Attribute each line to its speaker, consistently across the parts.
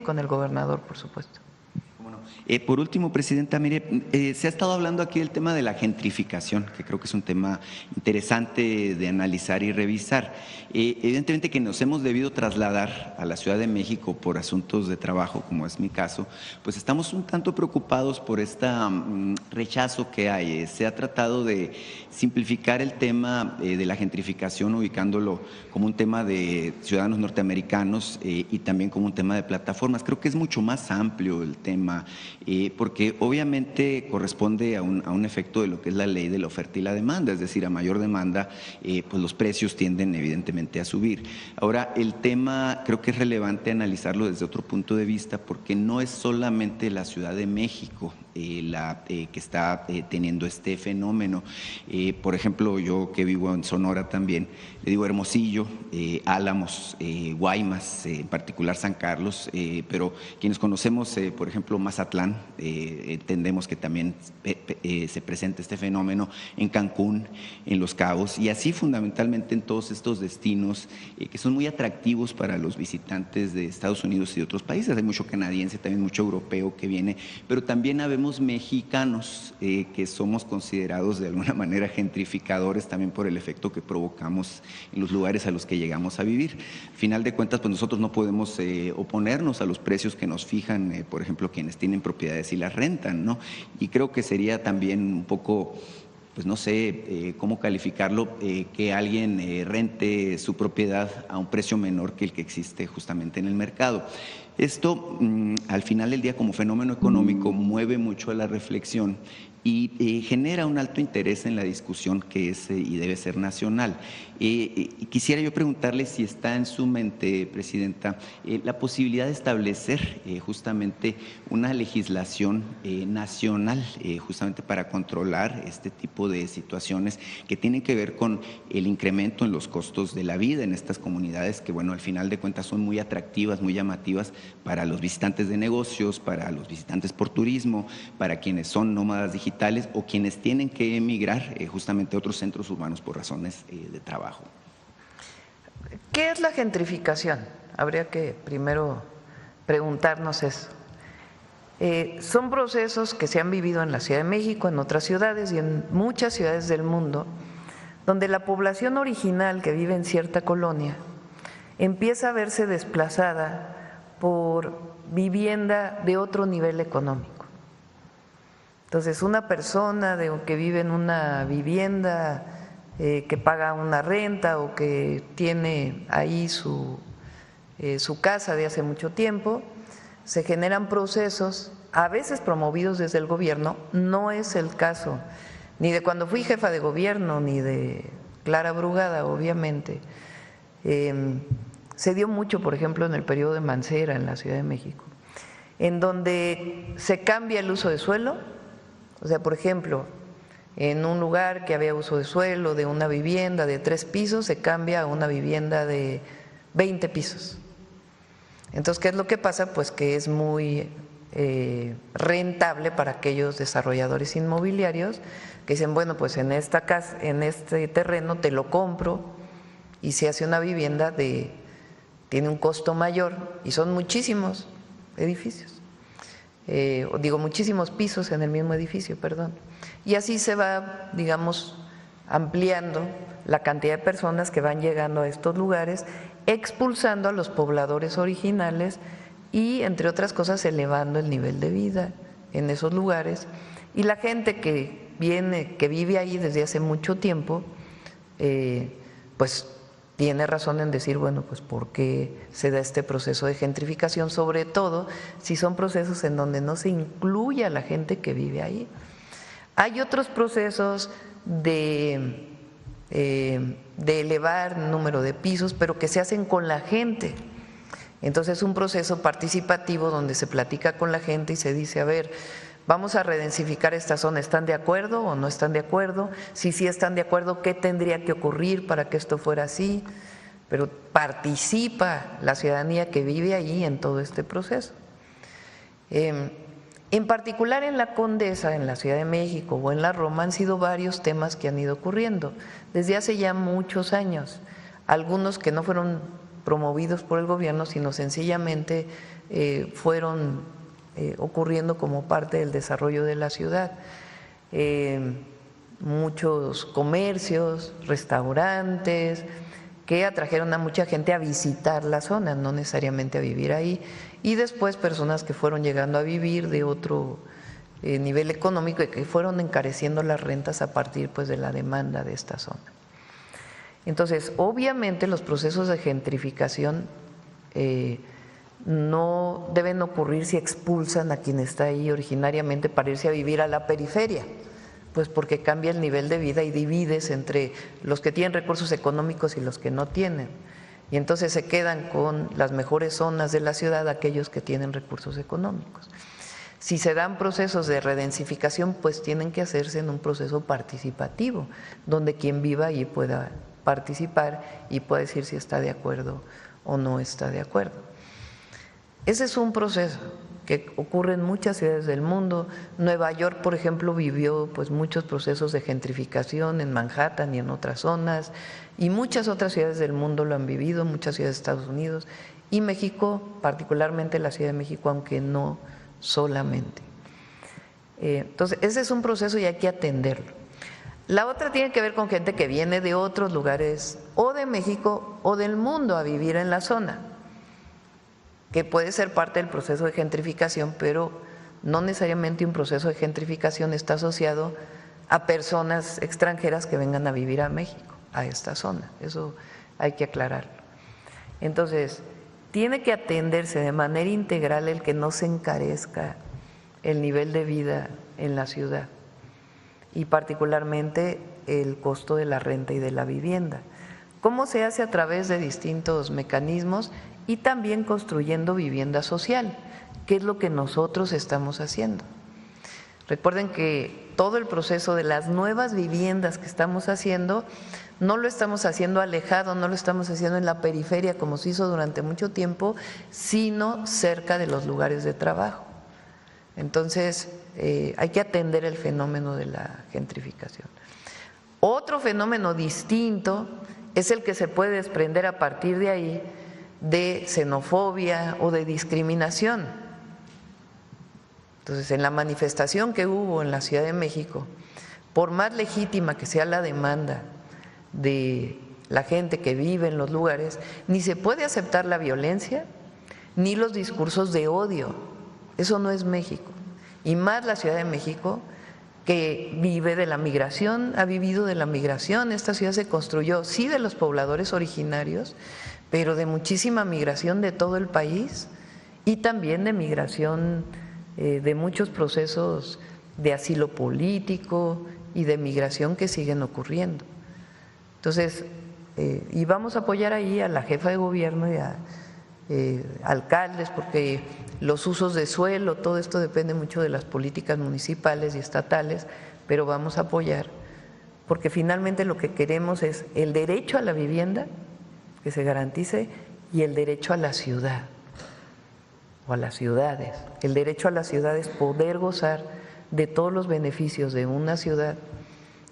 Speaker 1: con el gobernador, por supuesto.
Speaker 2: Bueno, por último, Presidenta, mire, se ha estado hablando aquí del tema de la gentrificación, que creo que es un tema interesante de analizar y revisar. Evidentemente que nos hemos debido trasladar a la Ciudad de México por asuntos de trabajo, como es mi caso, pues estamos un tanto preocupados por este rechazo que hay. Se ha tratado de simplificar el tema de la gentrificación, ubicándolo como un tema de ciudadanos norteamericanos y también como un tema de plataformas. Creo que es mucho más amplio el tema, porque obviamente corresponde a un efecto de lo que es la ley de la oferta y la demanda, es decir, a mayor demanda, pues los precios tienden evidentemente a subir. Ahora, el tema creo que es relevante analizarlo desde otro punto de vista, porque no es solamente la Ciudad de México que está teniendo este fenómeno. Por ejemplo, yo que vivo en Sonora también, le digo Hermosillo, Álamos, Guaymas, en particular San Carlos, pero quienes conocemos, por ejemplo, Mazatlán, entendemos que también se presenta este fenómeno en Cancún, en Los Cabos, y así fundamentalmente en todos estos destinos que son muy atractivos para los visitantes de Estados Unidos y de otros países. Hay mucho canadiense, también mucho europeo que viene, pero también habemos mexicanos que somos considerados de alguna manera gentrificadores también por el efecto que provocamos en los lugares a los que llegamos a vivir. Al final de cuentas, pues nosotros no podemos oponernos a los precios que nos fijan, por ejemplo, quienes tienen propiedades y las rentan, ¿no? Y creo que sería también un poco, pues no sé cómo calificarlo, que alguien rente su propiedad a un precio menor que el que existe justamente en el mercado. Esto, al final del día, como fenómeno económico, mueve mucho a la reflexión y genera un alto interés en la discusión que es y debe ser nacional. Quisiera yo preguntarle si está en su mente, Presidenta, la posibilidad de establecer justamente una legislación nacional justamente para controlar este tipo de situaciones que tienen que ver con el incremento en los costos de la vida en estas comunidades que, bueno, al final de cuentas son muy atractivas, muy llamativas para los visitantes de negocios, para los visitantes por turismo, para quienes son nómadas digitales o quienes tienen que emigrar justamente a otros centros urbanos por razones de trabajo.
Speaker 1: ¿Qué es la gentrificación? Habría que primero preguntarnos eso. Son procesos que se han vivido en la Ciudad de México, en otras ciudades y en muchas ciudades del mundo, donde la población original que vive en cierta colonia empieza a verse desplazada por vivienda de otro nivel económico. Entonces, una persona que vive en una vivienda que paga una renta o que tiene ahí su casa de hace mucho tiempo, se generan procesos, a veces promovidos desde el gobierno. No es el caso ni de cuando fui jefa de gobierno, ni de Clara Brugada, obviamente. Se dio mucho, por ejemplo, en el periodo de Mancera en la Ciudad de México, en donde se cambia el uso de suelo. O sea, por ejemplo, en un lugar que había uso de suelo de una vivienda de 3 pisos, se cambia a una vivienda de 20 pisos. Entonces, ¿qué es lo que pasa? Pues que es muy rentable para aquellos desarrolladores inmobiliarios que dicen, bueno, pues en esta casa, en este terreno te lo compro y se hace una vivienda tiene un costo mayor y son muchísimos edificios. Muchísimos pisos en el mismo edificio, perdón. Y así se va, digamos, ampliando la cantidad de personas que van llegando a estos lugares, expulsando a los pobladores originales y, entre otras cosas, elevando el nivel de vida en esos lugares. Y la gente que vive ahí desde hace mucho tiempo, pues tiene razón en decir, bueno, pues ¿por qué se da este proceso de gentrificación? Sobre todo si son procesos en donde no se incluye a la gente que vive ahí. Hay otros procesos de elevar el número de pisos, pero que se hacen con la gente. Entonces es un proceso participativo donde se platica con la gente y se dice, a ver, vamos a redensificar esta zona, ¿están de acuerdo o no están de acuerdo? Si sí están de acuerdo, ¿qué tendría que ocurrir para que esto fuera así? Pero participa la ciudadanía que vive allí en todo este proceso. En particular en la Condesa, en la Ciudad de México o en la Roma han sido varios temas que han ido ocurriendo desde hace ya muchos años, algunos que no fueron promovidos por el gobierno, sino sencillamente fueron ocurriendo como parte del desarrollo de la ciudad. Muchos comercios, restaurantes, que atrajeron a mucha gente a visitar la zona, no necesariamente a vivir ahí, y después personas que fueron llegando a vivir de otro nivel económico y que fueron encareciendo las rentas a partir pues de la demanda de esta zona. Entonces, obviamente los procesos de gentrificación no deben ocurrir si expulsan a quien está ahí originariamente para irse a vivir a la periferia, pues porque cambia el nivel de vida y divides entre los que tienen recursos económicos y los que no tienen. Y entonces se quedan con las mejores zonas de la ciudad aquellos que tienen recursos económicos. Si se dan procesos de redensificación, pues tienen que hacerse en un proceso participativo, donde quien viva allí pueda participar y pueda decir si está de acuerdo o no está de acuerdo. Ese es un proceso que ocurre en muchas ciudades del mundo. Nueva York, por ejemplo, vivió pues muchos procesos de gentrificación en Manhattan y en otras zonas, y muchas otras ciudades del mundo lo han vivido, muchas ciudades de Estados Unidos, y México, particularmente la Ciudad de México, aunque no solamente. Entonces, ese es un proceso y hay que atenderlo. La otra tiene que ver con gente que viene de otros lugares, o de México o del mundo, a vivir en la zona, que puede ser parte del proceso de gentrificación, pero no necesariamente un proceso de gentrificación está asociado a personas extranjeras que vengan a vivir a México, a esta zona. Eso hay que aclararlo. Entonces, tiene que atenderse de manera integral el que no se encarezca el nivel de vida en la ciudad y particularmente el costo de la renta y de la vivienda. ¿Cómo se hace? A través de distintos mecanismos y también construyendo vivienda social, que es lo que nosotros estamos haciendo. Recuerden que todo el proceso de las nuevas viviendas que estamos haciendo no lo estamos haciendo alejado, no lo estamos haciendo en la periferia como se hizo durante mucho tiempo, sino cerca de los lugares de trabajo. Entonces, hay que atender el fenómeno de la gentrificación. Otro fenómeno distinto es el que se puede desprender a partir de ahí de xenofobia o de discriminación. Entonces, en la manifestación que hubo en la Ciudad de México, por más legítima que sea la demanda de la gente que vive en los lugares, ni se puede aceptar la violencia ni los discursos de odio. Eso no es México. Y más la Ciudad de México, que vive de la migración, ha vivido de la migración. Esta ciudad se construyó, sí, de los pobladores originarios, pero de muchísima migración de todo el país y también de migración de muchos procesos de asilo político y de migración que siguen ocurriendo. Entonces, y vamos a apoyar ahí a la jefa de gobierno y a alcaldes, porque los usos de suelo, todo esto depende mucho de las políticas municipales y estatales, pero vamos a apoyar, porque finalmente lo que queremos es el derecho a la vivienda, que se garantice, y el derecho a la ciudad o a las ciudades. El derecho a la ciudad es poder gozar de todos los beneficios de una ciudad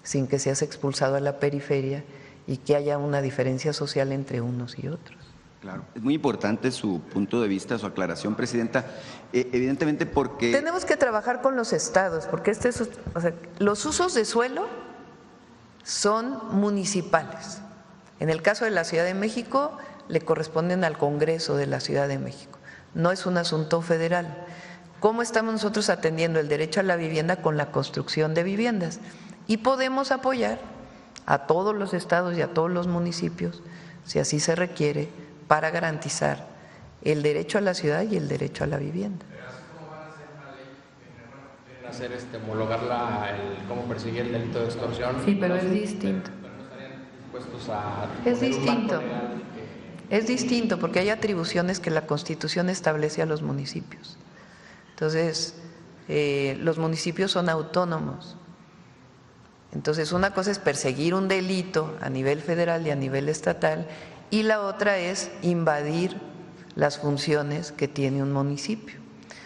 Speaker 1: sin que seas expulsado a la periferia y que haya una diferencia social entre unos y otros.
Speaker 2: Claro, es muy importante su punto de vista, su aclaración, Presidenta, evidentemente porque…
Speaker 1: Tenemos que trabajar con los estados, porque los usos de suelo son municipales. En el caso de la Ciudad de México, le corresponden al Congreso de la Ciudad de México, no es un asunto federal. ¿Cómo estamos nosotros atendiendo el derecho a la vivienda? Con la construcción de viviendas. Y podemos apoyar a todos los estados y a todos los municipios, si así se requiere, para garantizar el derecho a la ciudad y el derecho a la vivienda.
Speaker 3: ¿Cómo van a hacer una ley? ¿Quieren hacer homologar cómo perseguir el delito de extorsión?
Speaker 1: Sí, pero es distinto.
Speaker 3: Pero no estarían dispuestos a…
Speaker 1: Es distinto. Es distinto porque hay atribuciones que la Constitución establece a los municipios. Entonces, los municipios son autónomos. Entonces, una cosa es perseguir un delito a nivel federal y a nivel estatal, y la otra es invadir las funciones que tiene un municipio.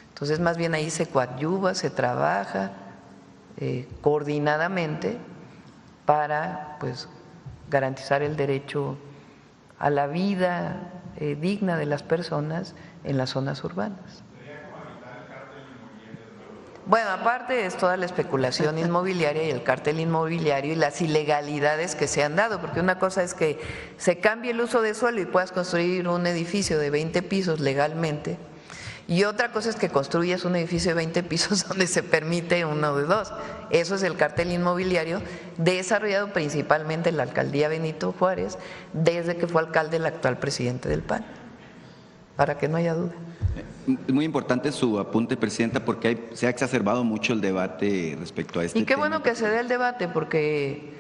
Speaker 1: Entonces, más bien ahí se coadyuva, se trabaja coordinadamente para pues garantizar el derecho a la vida, digna de las personas en las zonas urbanas. Bueno, aparte es toda la especulación inmobiliaria y el cártel inmobiliario y las ilegalidades que se han dado, porque una cosa es que se cambie el uso de suelo y puedas construir un edificio de 20 pisos legalmente, y otra cosa es que construyas un edificio de 20 pisos donde se permite uno de dos. Eso es el cártel inmobiliario desarrollado principalmente en la alcaldía Benito Juárez desde que fue alcalde el actual presidente del PAN, para que no haya duda.
Speaker 2: Es muy importante su apunte, Presidenta, porque se ha exacerbado mucho el debate respecto a este tema.
Speaker 1: Y qué bueno que se dé el debate, porque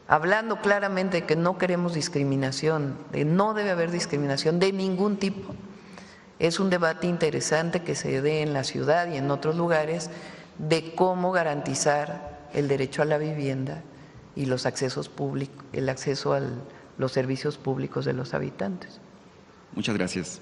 Speaker 1: hablando claramente que no queremos discriminación, de no debe haber discriminación de ningún tipo, es un debate interesante que se dé en la ciudad y en otros lugares de cómo garantizar el derecho a la vivienda y los accesos públicos, el acceso a los servicios públicos de los habitantes.
Speaker 2: Muchas gracias.